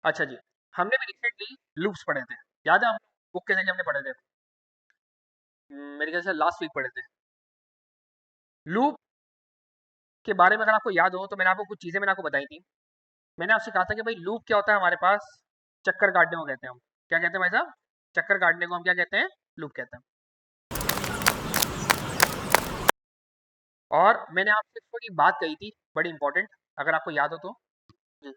अच्छा जी, हमने भी रिसेंटली लूप्स पढ़े थे, याद है आपको? बुक के जरिए हमने पढ़े थे। मेरे ख्याल से लास्ट वीक पढ़े थे। लूप के बारे में अगर आपको याद हो तो मैंने आपको कुछ चीज़ें मैंने आपको बताई थी। मैंने आपसे कहा था कि भाई लूप क्या होता है हमारे पास? चक्कर काटने को कहते हैं हम। क्या कहते हैं भाई साहब? चक्कर काटने को हम क्या कहते हैं? लूप कहते हैं। और मैंने आपसे थोड़ी बात कही थी, बड़ी इंपॉर्टेंट, अगर आपको याद हो तो। जी,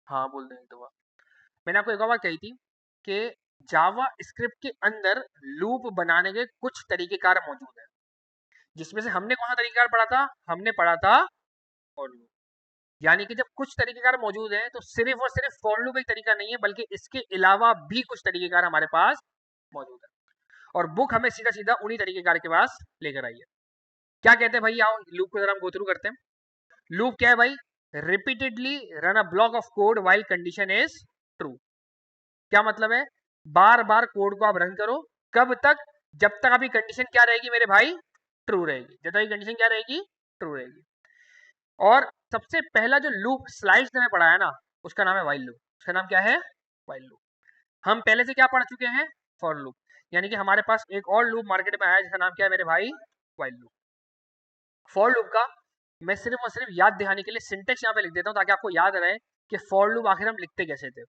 हाँ, बोल दें एक दो बार। मैंने आपको एक और बात कही थी कि जावा स्क्रिप्ट के अंदर लूप बनाने के कुछ तरीकेकार मौजूद हैं, जिसमें से हमने कौन सा तरीकेकार पढ़ा था? हमने पढ़ा था फॉर लूप। यानी कि जब कुछ तरीकेकार मौजूद हैं तो सिर्फ और सिर्फ फॉर लूप एक तरीका नहीं है, बल्कि इसके अलावा भी कुछ तरीकेकार हमारे पास मौजूद है। और बुक हमें सीधा सीधा उन्हीं तरीकेकार के पास लेकर आई है। क्या कहते हैं भाई? आओ लूप को जरा हम गो थ्रू करते हैं। लूप क्या है भाई? Repeatedly run a block of code while condition is true. क्या मतलब है? बार बार कोड को आप रन करो। कब तक? जब तक आपकी कंडीशन क्या रहेगी मेरे भाई? ट्रू रहेगी। जब तक कंडीशन क्या रहेगी? ट्रू रहेगी। और सबसे पहला जो लूप स्लाइड्स में पढ़ा है ना, उसका नाम है वाइल लूप। उसका नाम क्या है? While loop. हम पहले से क्या पढ़ चुके हैं? For loop. यानी कि हमारे पास एक और लूप मार्केट में आया है जिसका नाम क्या है मेरे भाई? While loop. फॉर लूप का मैं सिर्फ और सिर्फ याद दिखाने के लिए सिंटेक्स यहाँ पे लिख देता हूँ ताकि आपको याद रहे कि फॉर लूप आखिर हम लिखते कैसे थे।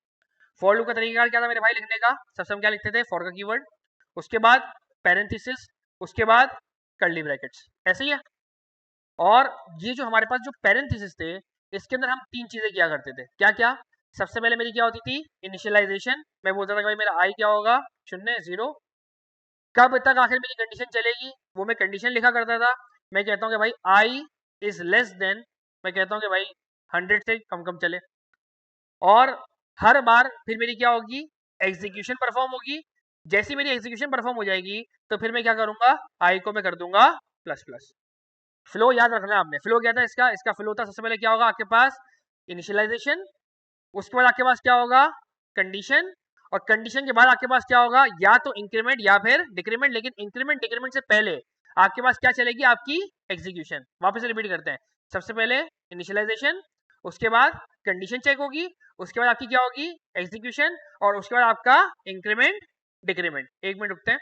फॉर लूप का तरीका क्या था मेरे भाई लिखने का? सबसे हम क्या लिखते थे? फॉर का कीवर्ड, उसके बाद पैरेंथेसिस, उसके बाद कर्ली ब्रैकेट्स, ऐसे ही है। और ये जो हमारे पास जो पैरेंथेसिस थे, इसके अंदर हम तीन चीजें किया करते थे। क्या क्या? सबसे पहले मेरी क्या होती थी? इनिशियलाइजेशन। मैं बोलता था कि भाई मेरा आई क्या होगा? शून्य, जीरो। कब तक आखिर मेरी कंडीशन चलेगी? वो मैं कंडीशन लिखा करता था। मैं कहता हूँ कि भाई आई इज लेस देन, मैं कहता हूँ कि भाई 100 से कम कम चले। और हर बार फिर मेरी क्या होगी? एग्जीक्यूशन परफॉर्म होगी। जैसी मेरी एग्जीक्यूशन परफॉर्म हो जाएगी तो फिर मैं क्या करूंगा? आई को मैं कर दूंगा प्लस प्लस। फ्लो याद रखना आपने। फ्लो क्या था इसका? इसका फ्लो था सबसे पहले क्या होगा आपके पास? इनिशियलाइजेशन। उसके बाद आपके पास क्या होगा? कंडीशन। और कंडीशन के बाद आपके पास क्या होगा? या तो इंक्रीमेंट या फिर डिक्रीमेंट। लेकिन इंक्रीमेंट डिक्रीमेंट से पहले आपके पास क्या चलेगी? आपकी एग्जीक्यूशन। वापस रिपीट करते हैं। सबसे पहले इनिशियलाइजेशन, उसके बाद कंडीशन चेक होगी, उसके बाद आपकी क्या होगी? एग्जीक्यूशन, और उसके बाद आपका इंक्रीमेंट डिक्रीमेंट। एक मिनट रुकते हैं।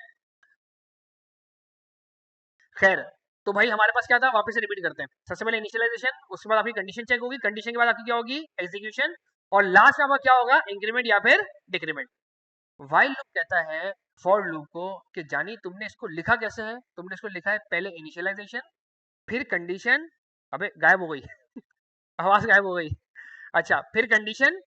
खैर, तो भाई हमारे पास क्या था? वापस से रिपीट करते हैं। सबसे पहले इनिशियलाइजेशन, उसके बाद आपकी कंडीशन चेक होगी, कंडीशन के बाद आपकी क्या होगी? एग्जीक्यूशन, और लास्ट में आपका क्या होगा? इंक्रीमेंट या फिर डिक्रीमेंट। व्हाइल लूप कहता है फॉर लूप को कि जानी तुमने इसको लिखा कैसे है? तुमने इसको लिखा है पहले इनिशियलाइजेशन, फिर कंडीशन, अबे गायब हो गई आवाज गायब हो गई। अच्छा, फिर कंडीशन,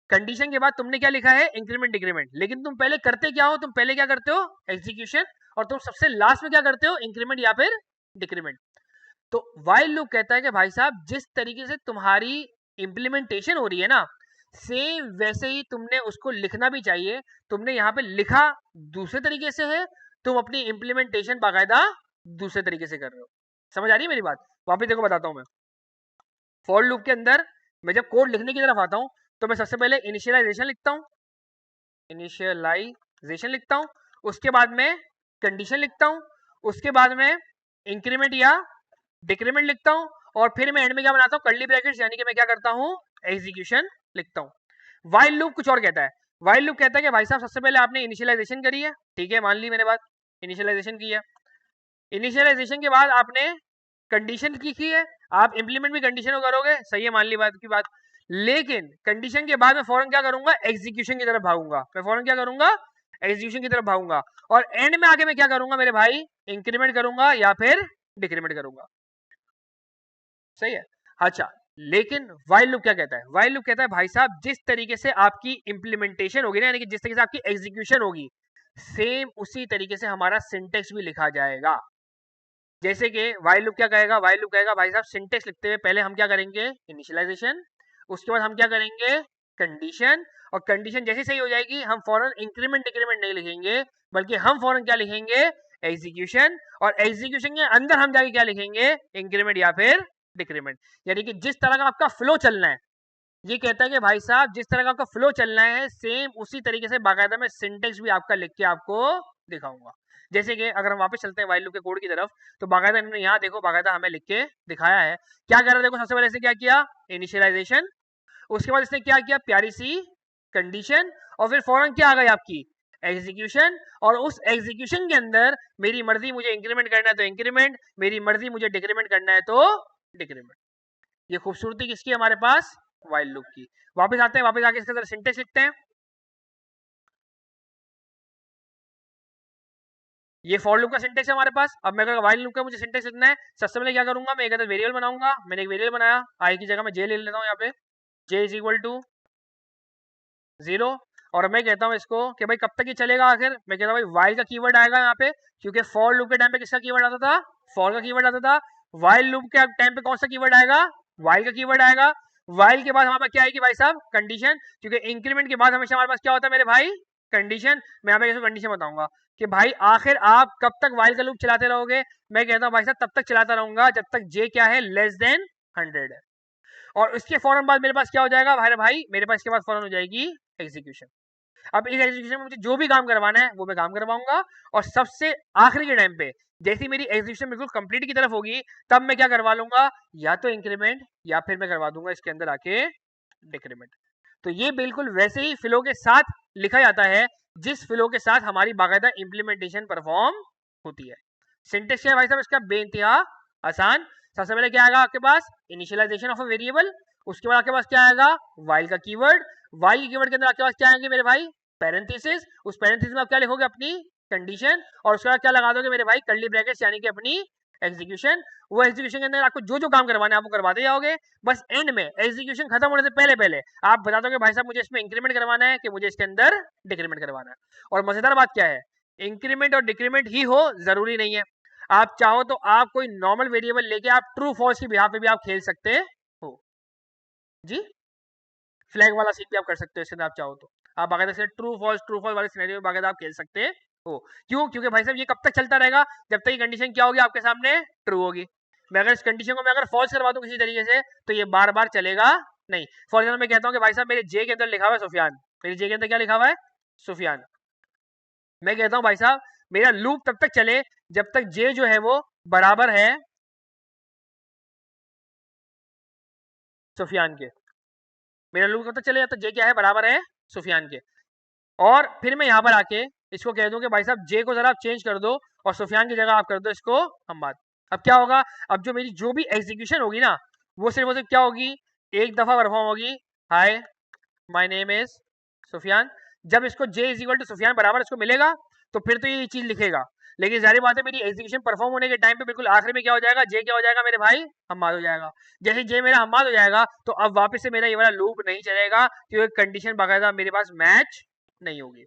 कंडीशन के बाद तुमने क्या लिखा है? Increment decrement. लेकिन तुम पहले करते क्या हो? तुम पहले क्या करते हो? एग्जीक्यूशन। और तुम सबसे लास्ट में क्या करते हो? इंक्रीमेंट या फिर डिक्रीमेंट। तो वाइल लूप कहता है कि भाई साहब जिस तरीके से तुम्हारी इंप्लीमेंटेशन हो रही है ना, सेम वैसे ही तुमने उसको लिखना भी चाहिए। तुमने यहाँ पे लिखा दूसरे तरीके से है, तुम अपनी इंप्लीमेंटेशन बाकायदा दूसरे तरीके से कर रहे हो। समझ आ रही है मेरी बात? वापिस देखो बताता हूँ मैं। फॉर लूप के अंदर मैं जब कोड लिखने की तरफ आता हूँ तो मैं सबसे पहले इनिशियलाइजेशन लिखता हूँ, इनिशियलाइजेशन लिखता हूँ, उसके बाद में कंडीशन लिखता हूँ, उसके बाद में इंक्रीमेंट या डिक्रीमेंट लिखता हूँ, और फिर मैं एंड में क्या बनाता हूँ? Curly brackets. यानी कि मैं क्या करता हूँ? एग्जीक्यूशन लिखता हूँ। वाइल लूप कुछ और कहता है। वाइल लूप कहता है कि भाई साहब सबसे पहले आपने इनिशियलाइजेशन करी है, ठीक है, मान ली मैंने बात, इनिशियलाइजेशन की है। इनिशियलाइजेशन के बाद आपने कंडीशन की है, आप इंप्लीमेंट भी कंडीशन करोगे, सही है, मान ली बात की बात। लेकिन कंडीशन के बाद मैं फौरन क्या करूंगा? एग्जीक्यूशन की तरफ भागूंगा। मैं फौरन क्या करूंगा? एग्जीक्यूशन की तरफ भागूंगा। और एंड में आके मैं क्या करूंगा मेरे भाई? इंक्रीमेंट करूंगा या फिर डिक्रीमेंट करूंगा। सही है। अच्छा, लेकिन वाइल लूप क्या कहता है? वाइल लूप कहता है भाई साहब जिस तरीके से आपकी इंप्लीमेंटेशन होगी ना, यानी कि जिस तरीके से आपकी एग्जीक्यूशन होगी, सेम उसी तरीके से हमारा सिंटेक्स भी लिखा जाएगा। जैसे कि वाइल लूप क्या कहेगा? वाइल लूप कहेगा भाई साहब सिंटेक्स लिखते हुए पहले हम क्या करेंगे? इनिशियलाइजेशन, उसके बाद हम क्या करेंगे? कंडीशन, और कंडीशन जैसी सही हो जाएगी हम फौरन इंक्रीमेंट डिक्रीमेंट नहीं लिखेंगे, बल्कि हम फौरन क्या लिखेंगे? एग्जीक्यूशन। और एग्जीक्यूशन के अंदर हम जाके क्या लिखेंगे? इंक्रीमेंट या फिर डिक्रीमेंट। यानी कि जिस तरह का आपका फ्लो चलना है, ये कहता है कि भाई साहब जिस तरह का आपका फ्लो चलना है, सेम उसी तरीके से बाकायदा मैं सिंटेक्स भी आपका लिख के आपको दिखाऊंगा। जैसे कि अगर हम वापस चलते हैं वाइल लूप के कोड की तरफ, तो बाकायदा इन्होंने यहाँ देखो बाकायदा हमें लिख के दिखाया है। क्या कर रहा है? देखो सबसे पहले से क्या किया? इनिशियलाइजेशन, उसके बाद इसने क्या किया, प्यारी सी कंडीशन, और फिर फौरन क्या आ गई आपकी एग्जीक्यूशन, और उस एग्जीक्यूशन के अंदर मेरी मर्जी मुझे इंक्रीमेंट करना है तो इंक्रीमेंट, मेरी मर्जी मुझे डिक्रीमेंट करना है तो डिक्रीमेंट। ये खूबसूरती किसकी हमारे पास, वाइल लूप की। वापस आते हैं, वापस आके इसके अंदर सिंटेक्स लिखते हैं। ये फॉर लूप का सिंटेक्स है हमारे पास। अब मैं अगर वाइल लूप का मुझे सिंटेक्स लिखना है, सबसे पहले क्या करूंगा, मैं एक वेरिएबल बनाऊंगा। मैंने एक वेरिएबल बनाया, आई की जगह मैं जे ले लेता हूँ यहाँ पे, जे इज इक्वल टू 0, और मैं कहता हूँ इसको कि भाई कब तक ये चलेगा आखिर, मैं कहता हूँ भाई वाइल का कीवर्ड आएगा यहाँ पे, क्योंकि फॉर लूप के टाइम पे किसका कीवर्ड आता था, फॉर का कीवर्ड आता था। वाइल लूप के टाइम पे कौन सा कीवर्ड आएगा, वाइल का कीवर्ड आएगा। वाइल के बाद हमारे पास क्या आएगी भाई साहब, कंडीशन, क्योंकि इंक्रीमेंट के बाद हमेशा हमारे पास क्या होता है मेरे भाई, कंडीशन। मैं यहाँ पे इसको कंडीशन बताऊंगा कि भाई आखिर आप कब तक वाइल का लूप चलाते रहोगे। मैं कहता हूँ भाई साहब तब तक चलाता रहूंगा जब तक जे क्या है, लेस देन 100 है। और इसके फौरन बाद मेरे पास क्या हो जाएगा भाई, मेरे पास इसके बाद फौरन हो जाएगी एग्जीक्यूशन। अब इस एग्जीक्यूशन में मुझे जो भी काम करवाना है वो मैं काम करवाऊंगा, और सबसे आखिरी के टाइम पे जैसी मेरी एग्जीक्यूशन बिल्कुल कंप्लीट की तरफ होगी, तब मैं क्या करवा लूंगा, या तो इंक्रीमेंट या फिर मैं करवा दूंगा इसके अंदर आके डिक्रीमेंट। तो ये बिल्कुल वैसे ही फ्लो के साथ लिखा जाता है जिस फ्लो के साथ हमारी बाकायदा इंप्लीमेंटेशन परफॉर्म होती है। सिंटेक्स क्या है भाई साहब इसका, बेइंतहा आसान। सबसे पहले क्या आएगा आपके पास, इनिशियलाइजेशन ऑफ अ वेरिएबल, उसके बाद आपके पास क्या आएगा, वाइल का कीवर्ड, वाइल के कीवर्ड के अंदर आपके पास क्या आएंगे मेरे भाई, पैरेंथेसिस, उस पैरेंथेसिस में आप क्या लिखोगे, अपनी कंडीशन, और उसके बाद क्या लगा दोगे मेरे भाई, कर्ली ब्रैकेट्स, यानी कि अपनी एग्जीक्यूशन। वो एग्जीक्यूशन के अंदर आपको जो जो काम करवाना है आप वो करवाते जाओगे। बस एंड में एग्जीक्यूशन खत्म होने से पहले पहले आप बता दोगे भाई साहब मुझे इसमें इंक्रीमेंट करवाना है कि मुझे इसके अंदर डिक्रीमेंट करवाना है। और मजेदार बात क्या है, इंक्रीमेंट और डिक्रीमेंट ही हो जरूरी नहीं है। आप चाहो तो आप कोई नॉर्मल वेरिएबल लेके आप ट्रू फॉल्स की बिहाफ पे भी आप खेल सकते हो जी। फ्लैग वाला सीन भी आप कर सकते हो इसके अंदर आप चाहो तो। आप बाकायदा से ट्रू फॉल्स वाले सिनेरियो में बाकायदा आप खेल सकते हो। क्यों, क्योंकि भाई साहब ये कब तक चलता रहेगा, जब तक ये कंडीशन क्या होगी आपके सामने, ट्रू होगी। मैं अगर इस कंडीशन को मैं अगर फॉल्स करवा दूं किसी तरीके से, तो ये बार बार चलेगा नहीं। फॉर एग्जाम्पल मैं कहता हूँ कि भाई साहब मेरे जे के अंदर लिखा हुआ है सुफियान, मेरे जे के अंदर क्या लिखा हुआ है, सुफियान। मैं कहता हूँ भाई साहब मेरा लूप तब तक चले जब तक जे जो है वो बराबर है सुफियान के। मेरा लूप कब तक चले जब तक जे क्या है, बराबर है सुफियान के। और फिर मैं यहाँ पर आके इसको कह दूं कि भाई साहब जे को जरा आप चेंज कर दो और सुफियान की जगह आप कर दो इसको हम्माद। अब क्या होगा, अब जो मेरी जो भी एग्जीक्यूशन होगी ना, वो सिर्फ क्या होगी, एक दफा परफॉर्म होगी, hi my name is Sufiyan. जब इसको J is equal to Sufiyan बराबर इसको मिलेगा, तो फिर तो ये चीज लिखेगा। लेकिन जारी बात है मेरी एग्जीक्यूशन परफॉर्म होने के टाइम पे बिल्कुल आखिर में क्या हो जाएगा, जे क्या हो जाएगा मेरे भाई, हम्माद हो जाएगा। जैसे जे मेरा हम्माद हो जाएगा, तो अब वापस से मेरा ये वाला लूप नहीं चलेगा, क्योंकि कंडीशन बाकायदा मेरे पास मैच नहीं होगी।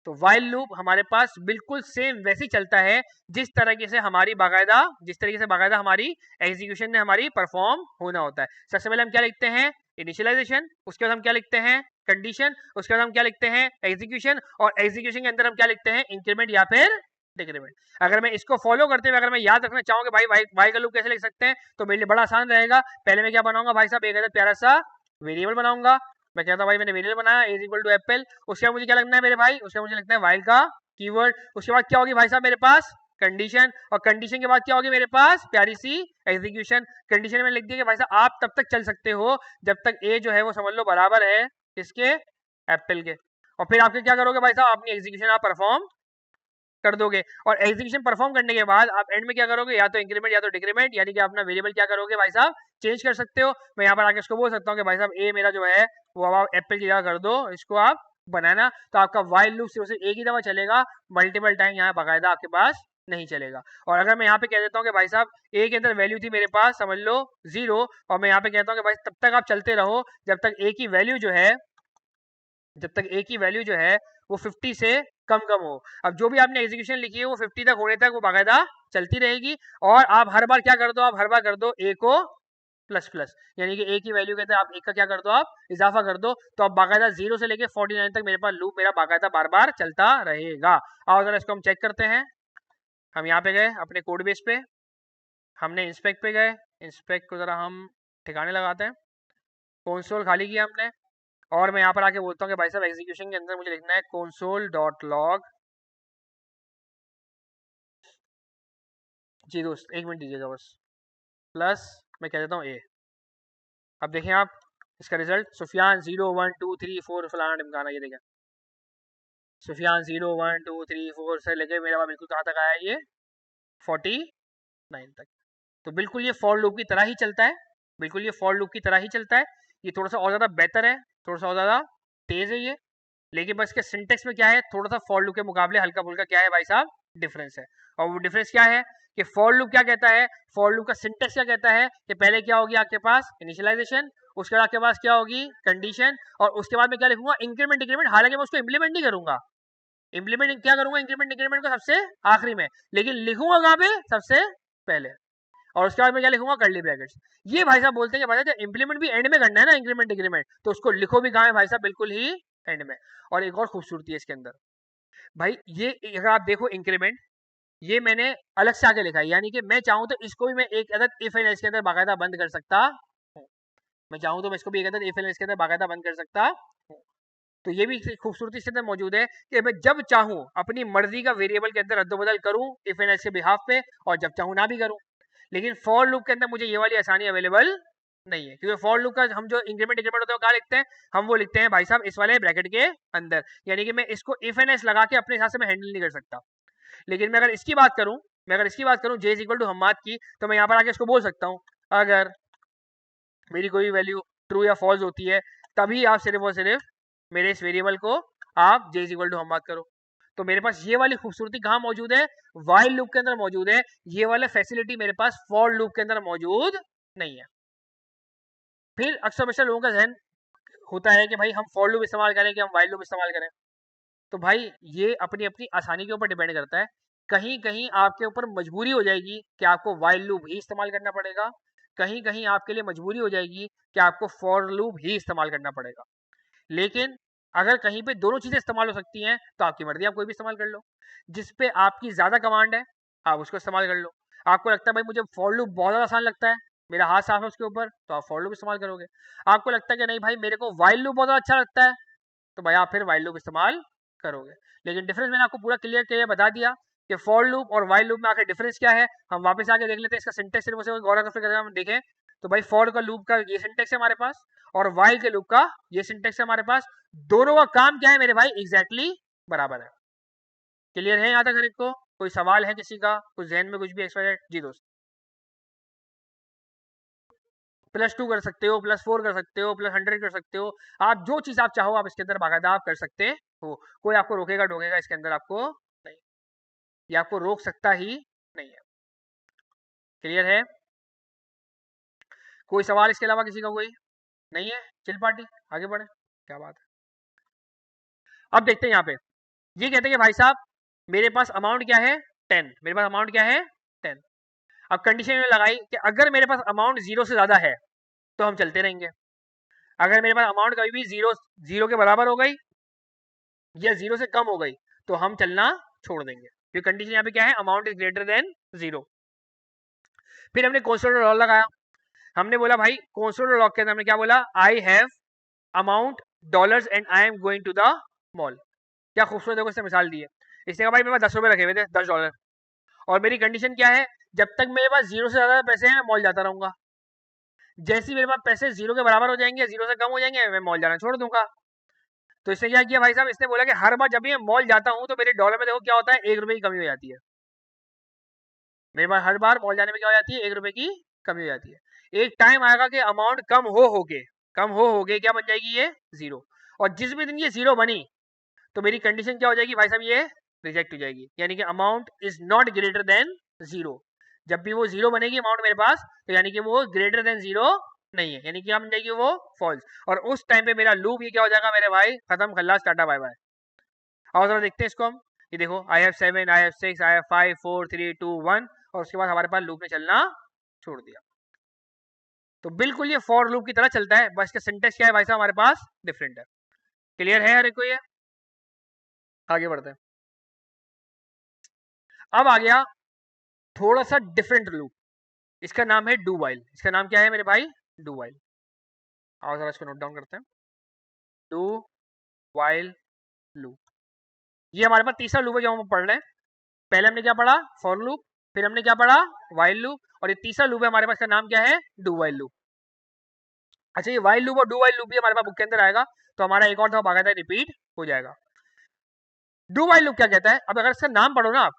तो वाइल लूप हमारे पास बिल्कुल सेम वैसे ही चलता है जिस तरीके से बाकायदा हमारी एग्जीक्यूशन में हमारी परफॉर्म होना होता है। सबसे पहले हम क्या लिखते हैं, इनिशियलाइजेशन, उसके बाद हम क्या लिखते हैं, कंडीशन, उसके बाद हम क्या लिखते हैं, एग्जीक्यूशन, और एग्जीक्यूशन के अंदर हम क्या लिखते हैं, इंक्रीमेंट या फिर डिक्रीमेंट। अगर मैं इसको फॉलो करते हुए अगर मैं याद रखना चाहूँ कि भाई वाई का लूप कैसे लिख सकते हैं, तो मेरे लिए बड़ा आसान रहेगा। पहले मैं क्या बनाऊंगा भाई साहब, एक प्यारा सा वेरिएबल बनाऊंगा। मैं कहता हूँ भाई मैंने वेरिएबल बनाया इज इक्वल टू एप्पल। उसके बाद मुझे क्या लगना है मेरे भाई, उसके बाद मुझे लगता है वाइल का कीवर्ड। उसके बाद क्या होगी भाई साहब मेरे पास कंडीशन, और कंडीशन के बाद क्या होगी मेरे पास, प्यारी सी एग्जीक्यूशन। कंडीशन में लिख दिया कि भाई साहब आप तब तक चल सकते हो जब तक ए जो है वो समझ लो बराबर है इसके, एप्पल के। और फिर आपके क्या करोगे भाई साहब, अपनी एग्जीक्यूशन आप परफॉर्म कर दोगे। और एग्जीक्यूशन परफॉर्म करने के बाद आप एंड में क्या करोगे, या तो इंक्रीमेंट या तो डिक्रीमेंट, यानी कि अपना वेरिएबल क्या करोगे भाई साहब, चेंज कर सकते हो। मैं यहाँ पर आके इसको बोल सकता हूँ कि भाई साहब ए मेरा जो है वो अब आप एप्पल की जगह कर दो, इसको आप बनाना। तो आपका वाइल लूप सिर्फ एक ही दफा चलेगा, मल्टीपल टाइम यहाँ बाकायदा आपके पास नहीं चलेगा। और अगर मैं यहाँ पे कह देता हूँ कि भाई साहब ए के अंदर वैल्यू थी मेरे पास समझ लो 0, और मैं यहाँ पे कहता हूँ कि भाई तब तक आप चलते रहो जब तक ए की वैल्यू जो है, वो 50 से कम हो। अब जो भी आपने एग्जीक्यूशन लिखी है वो 50 तक होने तक वो बाकायदा चलती रहेगी। और आप हर बार क्या कर दो, आप हर बार कर दो ए को प्लस प्लस, यानी कि ए की वैल्यू के अंदर आप एक का क्या कर दो, आप इजाफा कर दो। तो अब बाकायदा 0 से लेके 49 तक मेरे पास लूप मेरा बाकायदा बार बार चलता रहेगा। और अगर इसको हम चेक करते हैं, हम यहाँ पे गए अपने कोड बेस पे, हमने इंस्पेक्ट पे गए, इंस्पेक्ट को जरा हम ठिकाने लगाते हैं, कंसोल खाली किया हमने, और मैं यहाँ पर आके बोलता हूँ कि भाई साहब एग्जीक्यूशन के अंदर मुझे लिखना है console डॉट लॉग। जी दोस्त एक मिनट दीजिएगा बस, प्लस मैं कह देता हूँ ए। अब देखें आप इसका रिजल्ट सुफियान 0 1 2 3 4 फलाना ढिमकाना, ये देखें सुफियान 0 1 2 3 4 से लेके मेरा पास बिल्कुल कहाँ तक आया, ये 49 तक। तो बिल्कुल ये फॉर लूप की तरह ही चलता है, बिल्कुल ये फॉर लूप की तरह ही चलता है। ये थोड़ा सा और ज़्यादा बेहतर है, थोड़ा सा और ज़्यादा तेज़ है ये, लेकिन बस इसके सिंटेक्स में क्या है, थोड़ा सा फॉर लूप के मुकाबले हल्का फुल्का क्या है भाई साहब, डिफरेंस है। और वो डिफरेंस क्या है कि फॉर लूप क्या कहता है, फॉर लूप का सिंटेक्स क्या कहता है कि पहले क्या होगी आपके पास इनिशियलाइजेशन, उसके बाद आपके पास क्या होगी कंडीशन, और उसके बाद मैं क्या लिखूंगा इंक्रीमेंट डिक्रीमेंट। हालांकि मैं उसको इंप्लीमेंट नहीं करूंगा, इंप्लीमेंट क्या करूंगा, इंक्रीमेंट डिक्रीमेंट को सबसे आखिरी में, लेकिन लिखूंगा कहाँ पे, सबसे पहले। और उसके बाद मैं क्या लिखूंगा, कर्ली ब्रैकेट्स। ये भाई साहब बोलते हैं कि भाई साहब इंप्लीमेंट भी एंड में करना है ना, इंक्रीमेंट डिक्रीमेंट, तो उसको लिखो भी कहाँ है भाई साहब, बिल्कुल ही एंड में। और एक और खूबसूरती है इसके अंदर भाई, ये अगर आप देखो इंक्रीमेंट, ये मैंने अलग से आगे लिखा है, यानी कि मैं चाहूं तो इसको भी मैं एक अदद इफ एंड एल्स के अंदर बाकायदा बंद कर सकता हूं। मैं चाहूं तो मैं इसको भी एक अदद इफ एंड एल्स के अंदर बाकायदा बंद कर सकता हूं। तो ये भी खूबसूरती इसके अंदर मौजूद है कि मैं जब चाहूं अपनी मर्जी का वेरिएबल के अंदर अदल-बदल करूं इफ एंड एल्स के बिहाफ पे, और जब चाहूं ना भी करूं। लेकिन फॉर लूप के अंदर मुझे ये वाली आसानी अवेलेबल नहीं है, क्योंकि फॉर लूप का हम जो इंक्रीमेंट डिक्रीमेंट होता है वो कहाँ लिखते हैं, हम वो लिखते हैं भाई साहब इस वाले ब्रैकेट के अंदर, यानी कि मैं इसको इफ एंड एल्स लगा के अपने हिसाब से मैं हैंडल नहीं कर सकता। लेकिन मैं अगर इसकी बात करूं, जे इज इक्वल टू हम्माद की, तो मैं यहाँ पर आके इसको बोल सकता हूँ अगर मेरी कोई वैल्यू ट्रू या फॉल्स होती है, तभी आप सिर्फ और सिर्फ मेरे इस वेरिएबल को आप जे इज इक्वल टू हम्माद करो। तो मेरे पास ये वाली खूबसूरती कहाँ मौजूद है, वाइल लूप के अंदर मौजूद है। ये वाला फैसिलिटी मेरे पास फॉर लूप के अंदर मौजूद नहीं है। फिर अक्सर हमेशा लोगों का जहन होता है कि भाई हम फॉर लूप इस्तेमाल करें कि हम वाइल लूप इस्तेमाल करें। तो भाई ये अपनी अपनी आसानी के ऊपर डिपेंड करता है। कहीं कहीं आपके ऊपर मजबूरी हो जाएगी कि आपको वाइल लूप ही इस्तेमाल करना पड़ेगा, कहीं कहीं आपके लिए मजबूरी हो जाएगी कि आपको फॉर लूप ही इस्तेमाल करना पड़ेगा। लेकिन अगर कहीं पे दोनों चीजें इस्तेमाल हो सकती हैं तो आपकी मर्जी, आप कोई भी इस्तेमाल कर लो। जिस पे आपकी ज्यादा कमांड है आप उसको इस्तेमाल कर लो। आपको लगता है भाई मुझे फॉर लूप बहुत ज्यादा आसान लगता है, मेरा हाथ साफ है उसके ऊपर, तो आप फॉर लूप इस्तेमाल करोगे। आपको लगता है कि नहीं भाई मेरे को वाइल लूप बहुत ज्यादा अच्छा लगता है, तो भाई आप फिर वाइल लूप इस्तेमाल करोगे। लेकिन डिफरेंस मैंने आपको पूरा क्लियर क्लियर बता दिया कि फॉर लूप और वाइल लूप में आखिर डिफरेंस क्या है। हम वापस आके देख लेते हैं इसका सिंटेक्स, सिर्फ उसे गौर करके हम देखें तो भाई फॉर का लूप का ये सिंटेक्स है हमारे पास, और वाइल के लूप का ये सिंटेक्स है हमारे पास। दोनों का काम क्या है मेरे भाई, एग्जैक्टली बराबर है। क्लियर है यहाँ तक हर एक को? कोई सवाल है किसी का, कुछ जहन में कुछ भी एक्सपायर? जी दोस्त, +2 कर सकते हो, +4 कर सकते हो, +100 कर सकते हो, आप जो चीज आप चाहो आप इसके अंदर बाकायदा आप कर सकते हो। कोई आपको रोकेगा टोकेगा इसके अंदर आपको नहीं, ये आपको रोक सकता ही नहीं है। क्लियर है? कोई सवाल इसके अलावा किसी का कोई नहीं है? चिल पार्टी, आगे बढ़े, क्या बात है। अब देखते हैं यहाँ पे, ये कहते हैं कि भाई साहब मेरे पास अमाउंट क्या है 10, मेरे पास अमाउंट क्या है 10। अब कंडीशन में लगाई कि अगर मेरे पास अमाउंट 0 से ज्यादा है तो हम चलते रहेंगे, अगर मेरे पास अमाउंट कभी भी जीरो के बराबर हो गई या 0 से कम हो गई तो हम चलना छोड़ देंगे। तो कंडीशन यहाँ पे क्या है, अमाउंट इज ग्रेटर देन 0। फिर हमने कॉन्स्टेंट लॉ लगाया, हमने बोला भाई कॉन्स्टेंट लॉ के अंदर हमने क्या बोला, I have amount dollars and I am going to the mall. क्या खूबसूरत देखो इससे मिसाल दी है। इसने कहा भाई मेरे पास 10 रुपए रखे हुए थे, $10, और मेरी कंडीशन क्या है, जब तक मेरे पास 0 से ज्यादा पैसे हैं मैं मॉल जाता रहूंगा, जैसे मेरे पास पैसे 0 के बराबर हो जाएंगे, 0 से कम हो जाएंगे, मैं मॉल जाना छोड़ दूंगा। तो इसने क्या किया भाई साहब, इसने बोला कि हर बार जब भी मैं मॉल जाता हूँ तो मेरे डॉलर में देखो क्या होता है, 1 रुपए की कमी हो जाती है। मेरे पास हर बार मॉल जाने में क्या हो जाती है, 1 रुपए की कमी हो जाती है। एक टाइम आएगा कि अमाउंट कम हो के क्या बन जाएगी, ये 0। और जिस भी दिन ये 0 बनी तो मेरी कंडीशन क्या हो जाएगी भाई साहब, ये रिजेक्ट हो जाएगी, यानी कि amount is not greater than 0। जब भी वो 0 बनेगी अमाउंट मेरे पास, तो यानी कि वो ग्रेटर देन 0 नहीं है, यानी कि क्या बन जाएगी, वो फॉल्स। और उस टाइम पे मेरा लूप ये क्या हो जाएगा मेरे भाई, खत्म, खल्लास, टाटा बाय बाय। और जरा देखते हैं इसको हम, ये देखो I have 7, I have 6, I have 5 4 3 2 1, और उसके बाद हमारे पास लूप ने चलना छोड़ दिया। तो बिल्कुल ये फॉर लूप की तरह चलता है, बस इसका सिंटेक्स क्या है भाई साहब हमारे पास डिफरेंट है। क्लियर है हर एक को? ये आगे बढ़ते हैं। अब आ गया थोड़ा सा डिफरेंट लूप, इसका नाम है डू वाइल। इसका नाम क्या है मेरे भाई, डू वाइल। आओ जरा इसको नोट डाउन करते हैं, डू वाइल लूप। ये हमारे पास तीसरा लूप है जो हम पढ़ रहे हैं। पहले हमने क्या पढ़ा, फॉर लूप, फिर हमने क्या पढ़ा, वाइल लूप, और ये तीसरा लूप है हमारे पास, का नाम क्या है, डू वाइल लूप। अच्छा, ये वाइल लूप और डू वाइल लूप भी हमारे पास बुक के अंदर आएगा, तो हमारा एक और दफा बाकायदा रिपीट हो जाएगा। डू वाइल लूप क्या कहता है? अब अगर इसका नाम पढ़ो ना आप,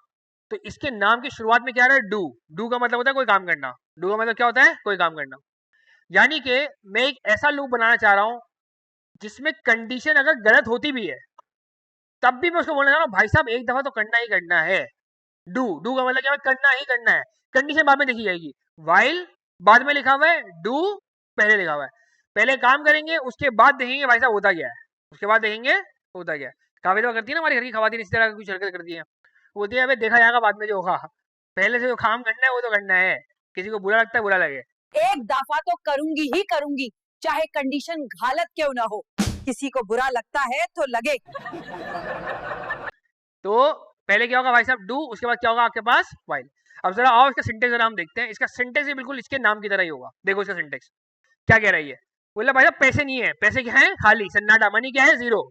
तो इसके नाम की शुरुआत में क्या आ रहा है? डू। डू का मतलब होता है कोई काम करना। डू का मतलब क्या होता है? कोई काम करना। यानी कि मैं एक ऐसा लूप बनाना चाह रहा हूं जिसमें कंडीशन अगर गलत होती भी है तब भी मैं उसको बोलना चाह रहा हूँ भाई साहब एक दफा तो करना ही करना है। डू, डू का मतलब क्या है? करना ही करना है। कंडीशन बाद में देखी जाएगी। वाइल बाद में लिखा हुआ है, डू पहले लिखा हुआ है। पहले काम करेंगे, उसके बाद देखेंगे भाई साहब होता क्या है, उसके बाद देखेंगे होता क्या है। काफी दफा करती है ना हमारी घर की खवातीन इस तरह की कुछ हरकत करती है, बोलती है अबे देखा जाएगा बाद में जो होगा, पहले से जो काम करना है वो तो करना है। किसी को बुरा लगता है बुरा लगे, एक दफा तो करूंगी ही करूंगी, चाहे कंडीशन गलत क्यों ना हो। किसी को बुरा लगता है तो लगे। तो पहले क्या होगा भाई साहब? डू, उसके बाद क्या होगा आपके पास? वाइल। अब जरा आओ इसका सिंटेक्स जरा हम देखते हैं। इसका सिंटेक्स भी बिल्कुल इसके नाम की तरह ही होगा। देखो इसका सिंटेक्स क्या कह रही है। बोला भाई साहब पैसे नहीं है, पैसे क्या है? खाली सन्नाटा। मनी क्या है? जीरो।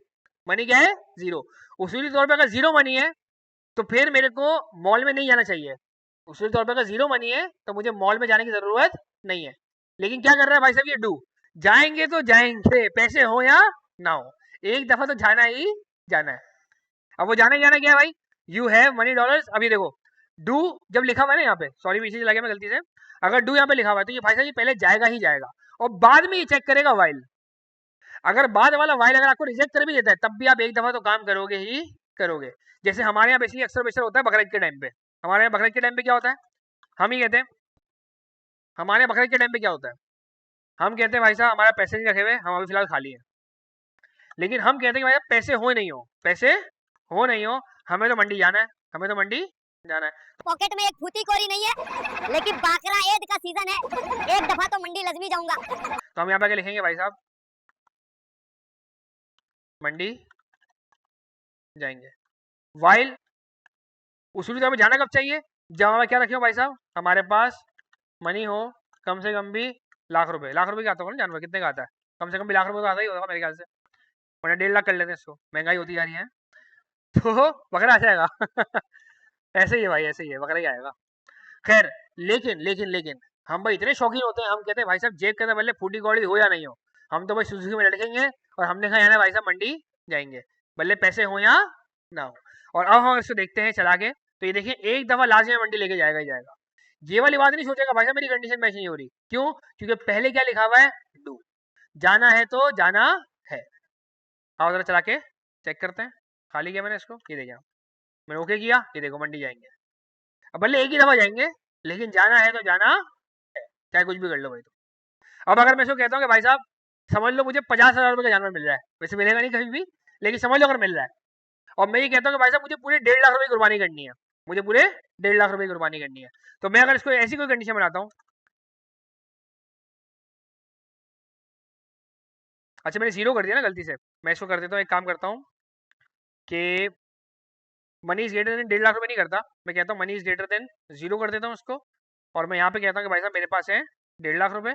मनी क्या है? जीरो। उसूली तौर पे अगर जीरो मनी है तो फिर मेरे को मॉल में नहीं जाना चाहिए। उसूली तौर पे अगर जीरो मनी है तो मुझे मॉल में जाने की जरूरत नहीं है। लेकिन क्या कर रहा है भाई साहब ये डू? जाएंगे तो जाएंगे, पैसे हो या ना हो, एक दफा तो जाना ही जाना है। अब वो जाना ही जाना क्या है भाई? You have money dollars. अभी देखो डू जब लिखा हुआ है ना यहाँ पे, सॉरी पीछे चला गया मैं गलती से, अगर डू यहाँ पे लिखा हुआ है तो ये भाई साहब ये पहले जाएगा ही जाएगा और बाद में ये चेक करेगा वाइल। अगर बाद वाला वाइल अगर आपको रिजेक्ट कर भी देता है तब भी आप एक दफा तो काम करोगे ही करोगे। जैसे हमारे यहाँ बेसिकली अक्सर बेशर होता है बकरीद के टाइम पे। हमारे यहाँ बकरीद के टाइम पे क्या होता है? हम ही कहते हैं, हमारे यहाँ बकरीद के टाइम पे क्या होता है, हम कहते हैं भाई साहब हमारे पैसे नहीं रखे हुए, हम अभी फिलहाल खाली है। लेकिन हम कहते हैं कि भाई साहब पैसे हो नहीं हो, पैसे हो नहीं हो, हमें तो मंडी जाना है, हमें तो मंडी जाना है। पॉकेट में एक फूटी कोरी नहीं है, लेकिन बाकरा ईद का सीजन है, एक दफा तो मंडी लजमी जाऊंगा। तो हम यहाँ पे क्या लिखेंगे भाई साहब? मंडी जाएंगे। वाइल उसूली तौर पे जाना कब चाहिए? जब हमें क्या रखे हो भाई साहब? हमारे पास मनी हो कम से कम भी लाख रुपए। लाख रुपए क्या आता होगा ना जानवर, कितने का आता है? कम से कम भी लाख रुपए तो आता ही होगा मेरे ख्याल से, वरना 1.5 लाख कर लेते हैं इसको, महंगाई होती जा रही है। तो बकरा आ जाएगा। ऐसे ही है भाई, ऐसे ही है, बकरा ही आएगा। खैर, लेकिन लेकिन लेकिन हम भाई इतने शौकीन होते हैं, हम कहते हैं भाई साहब जेब के अंदर भले फूटी कौड़ी हो या नहीं हो, हम तो भाई सुजुकी में लटकेंगे और हमने कहा है ना भाई साहब मंडी जाएंगे, भले पैसे हो या ना हो। और अब हम इसको देखते हैं चला के, तो ये देखिए एक दफा लाजमी मंडी लेके जाएगा ही जाएगा। ये वाली बात नहीं सोचेगा भाई साहब मेरी कंडीशन मैच नहीं हो रही, क्यों? क्योंकि पहले क्या लिखा हुआ है? डू। जाना है तो जाना है। आओ जरा चला के चेक करते हैं। खाली किया मैंने इसको, ये देखिए मैंने ओके किया, ये देखो मंडी जाएंगे। अब भले एक ही दफा जाएंगे लेकिन जाना है तो जाना है, चाहे कुछ भी कर लो भाई। तो अब अगर मैं इसको कहता हूँ कि भाई साहब समझ लो मुझे 50,000 रुपये का जानवर मिल रहा है, वैसे मिलेगा नहीं कभी भी, लेकिन समझ लो अगर मिल रहा है, और मैं ये कहता हूँ कि भाई साहब मुझे पूरे 1.5 लाख रुपए की कुर्बानी करनी है, मुझे पूरे 1.5 लाख रुपए की कुर्बानी करनी है, तो मैं अगर इसको ऐसी कोई कंडीशन बनाता हूँ, अच्छा मैंने जीरो कर दिया ना गलती से, मैं इसको कर देता हूँ, एक काम करता हूँ कि money is greater than 1.5 lakh रुपए नहीं करता, मैं कहता हूँ money is greater than zero कर देता हूँ उसको, और मैं यहाँ पे कहता हूँ कि भाई साहब मेरे पास है 1.5 लाख रुपए,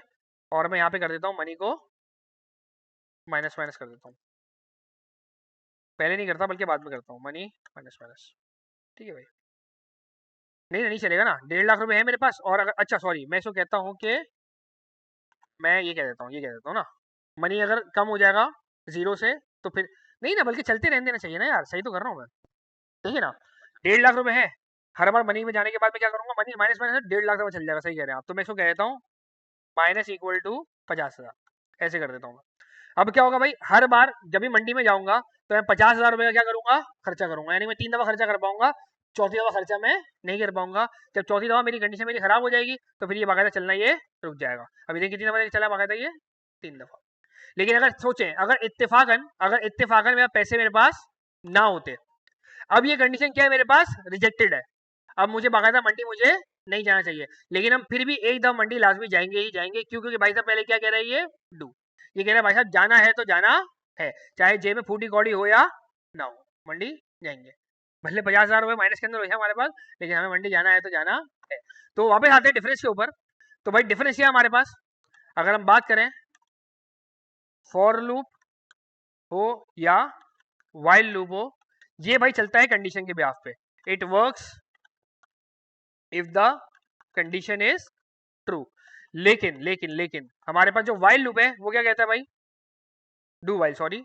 और मैं यहाँ पे कर देता हूँ मनी को माइनस माइनस कर देता हूँ। पहले नहीं करता बल्कि बाद में करता हूँ, मनी माइनस माइनस। ठीक है भाई, नहीं नहीं चलेगा ना, 1.5 लाख रुपए है मेरे पास, और अगर अच्छा सॉरी मैं इसको कहता हूँ कि मैं ये कह देता हूँ, ये कह देता हूँ ना, मनी अगर कम हो जाएगा जीरो से तो फिर नहीं ना, बल्कि चलते रहने देना चाहिए ना यार, सही तो कर रहा हूँ मैं, ठीक है ना? 1.5 लाख रुपए है, हर बार मनी में जाने के बाद मैं क्या करूंगा? मनी माइनस माइनस 1.5 लाख रुपए चल जाएगा, सही कह रहे हैं आप। तो मैं इसको कह देता हूँ माइनस इक्वल टू 50,000, ऐसे कर देता हूँ। अब क्या होगा भाई, हर बार जब भी मंडी में जाऊंगा तो मैं 50,000 रुपए का क्या करूंगा? खर्चा करूंगा, यानी मैं 3 दफा खर्चा कर पाऊंगा, चौथी दफा खर्चा मैं नहीं कर पाऊंगा। जब चौथी दफा मेरी कंडीशन मेरी खराब हो जाएगी तो फिर ये बाकायदा चलना ये रुक जाएगा। अभी देखिए कितनी दफा चला बाकायदा ये? 3 दफा। लेकिन अगर सोचें अगर इत्तेफाकन मेरा पैसे मेरे पास ना होते, अब ये कंडीशन क्या है मेरे पास? रिजेक्टेड है, अब मुझे बाकायदा मंडी मुझे नहीं जाना चाहिए, लेकिन हम फिर भी एक दम मंडी लाजमी जाएंगे ही जाएंगे। क्यों? क्योंकि भाई साहब पहले क्या कह रहे हैं? ये डू, ये कह रहे हैं भाई साहब जाना है तो जाना है, चाहे जेब में फूटी कौड़ी हो या ना हो, मंडी जाएंगे, भले 50,000 रुपये माइनस के अंदर हो जाए हमारे पास, लेकिन हमें मंडी जाना है तो जाना है। तो वापस आते हैं डिफरेंस के ऊपर। तो भाई डिफरेंस क्या है हमारे पास? अगर हम बात करें फॉर लूप हो या वाइल लूप हो, ये भाई चलता है कंडीशन के ब्याह पे, it works if the condition is true. लेकिन लेकिन लेकिन हमारे पास जो वाइल लूप है वो क्या कहता है भाई, do while, sorry,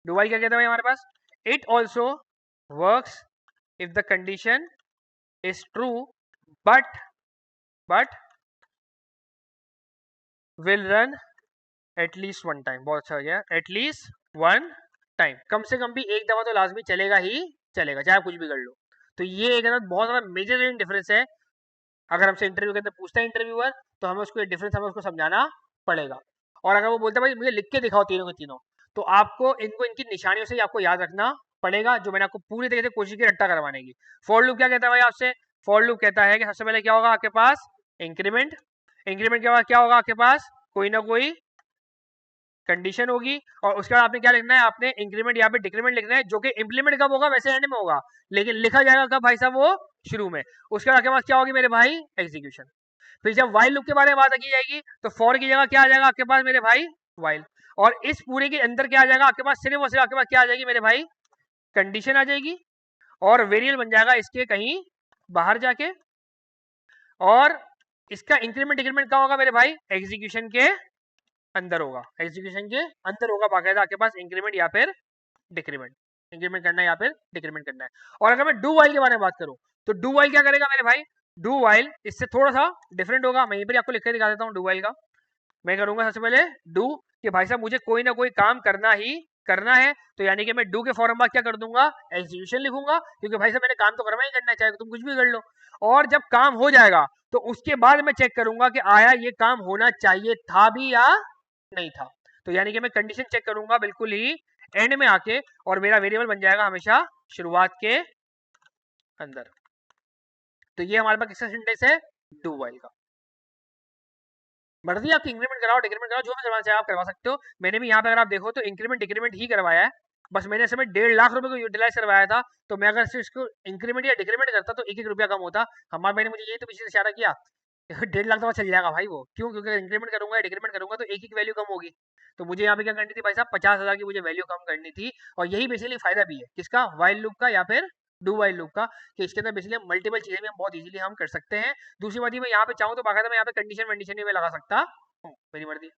do while क्या कहता है भाई हमारे पास, it also works if the condition is true but will run at least one time. बहुत अच्छा हो गया, एटलीस्ट वन टाइम, कम से कम भी एक दफा तो लाजमी चलेगा ही चलेगा, चाहे कुछ भी कर लो। तो ये एक बहुत ज्यादा मेजर डिफरेंस है। अगर हमसे इंटरव्यू के अंदर पूछता है इंटरव्यूअर, तो हमें उसको डिफरेंस हमें उसको समझाना पड़ेगा। और अगर वो बोलता है भाई मुझे लिख के दिखाओ तीनों के तीनों, तो आपको इनको इनकी निशानियों से आपको याद रखना पड़ेगा, जो मैंने आपको पूरी तरीके से कोशिश की रट्टा करवाने की। फॉर लूप क्या कहता है भाई आपसे, फॉर लूप कहता है कि सबसे पहले क्या होगा आपके पास, इंक्रीमेंट, इंक्रीमेंट क्या होगा आपके पास, कोई ना कोई कंडीशन होगी, और उसके बाद आपने क्या लिखना है, आपने इंक्रीमेंट यहाँ पे डिक्रीमेंट लिखना है, जो कि इंप्लीमेंट कब होगा, वैसे एंड में होगा, लेकिन लिखा जाएगा कब भाई साहब, वो शुरू में। उसके बाद आपके पास क्या होगी मेरे भाई, एग्जीक्यूशन। फिर जब वाइल लूप के बारे में बात की जाएगी, तो फॉर की जगह क्या आ जाएगा आपके पास मेरे भाई, वाइल। और इस पूरे के अंदर क्या आ जाएगा आपके पास, सिर्फ और सिर्फ आपके पास क्या आ जाएगी मेरे भाई, कंडीशन आ जाएगी, और वेरिएबल बन जाएगा इसके कहीं बाहर जाके। और इसका इंक्रीमेंट डिक्रीमेंट कहाँ होगा मेरे भाई, एग्जीक्यूशन के अंदर होगा, एग्जीक्यूशन के अंदर होगा बाकायदा आपके पास इंक्रीमेंट या फिर डिक्रीमेंट, इंक्रीमेंट करना है या फिर डिक्रीमेंट करना है। और अगर मैं डू वाइल के बारे में बात करूं, तो डू वाइल क्या करेगा मेरे भाई, डू वाइल इससे थोड़ा सा डिफरेंट होगा। मैं यहीं पर आपको लिख के दिखा देता हूँ डू वाइल का। मैं करूंगा सबसे पहले डू, कि भाई साहब मुझे कोई ना कोई काम करना ही करना है, तो यानी कि मैं डू के फौरन बाद क्या कर दूंगा, एग्जीक्यूशन लिखूंगा, क्योंकि भाई साहब मैंने काम तो करना ही करना है, चाहे तुम कुछ भी कर लो। और जब काम हो जाएगा तो उसके बाद मैं चेक करूंगा कि आया ये काम होना चाहिए था भी या नहीं था। तो यानी कि मैं कंडीशन चेक करूंगा बिल्कुल ही एंड में आके, और मेरा वेरिएबल बन जाएगा हमेशा शुरुआत के अंदर। तो ये हमारे पास किसका सिंटेक्स है, डू वाइल का। मर्जी आपकी इंक्रीमेंट कराओ डिक्रीमेंट कराओ, जो भी करवाना चाहे आप करवा सकते हो। मैंने भी यहाँ पे अगर आप देखो तो इंक्रीमेंट डिक्रीमेंट ही करवाया है, बस मैंने समय 1.5 लाख रुपए को यूटिलाइज करवाया था। तो मैं अगर सिर्फ इसको इंक्रीमेंट या डिक्रीमेंट करता तो 1-1 रुपया कम होता। हमारे भाई ने मुझे यही तो पीछे इशारा किया, 1.5 लाख तो चल जाएगा भाई वो, क्यों, क्योंकि इंक्रीमेंट करूंगा डिक्रीमेंट करूंगा तो एक वैल्यू कम होगी। तो मुझे यहाँ पे क्या करनी थी भाई साहब, 50,000 की मुझे वैल्यू कम करनी थी। और यही बेसिकली फायदा भी है किसका, वाइल लूप का या फिर डू वाइल लूप का, कि इसके अंदर बेसिकली मल्टीपल चीजें भी हम बहुत इजीली हम कर सकते हैं। दूसरी बात मैं यहाँ पे चाहूँ तो बाकायदा मैं यहाँ पे कंडीशन वंडीशन भी मैं लगा सकता हूँ, मेरी मर्जी।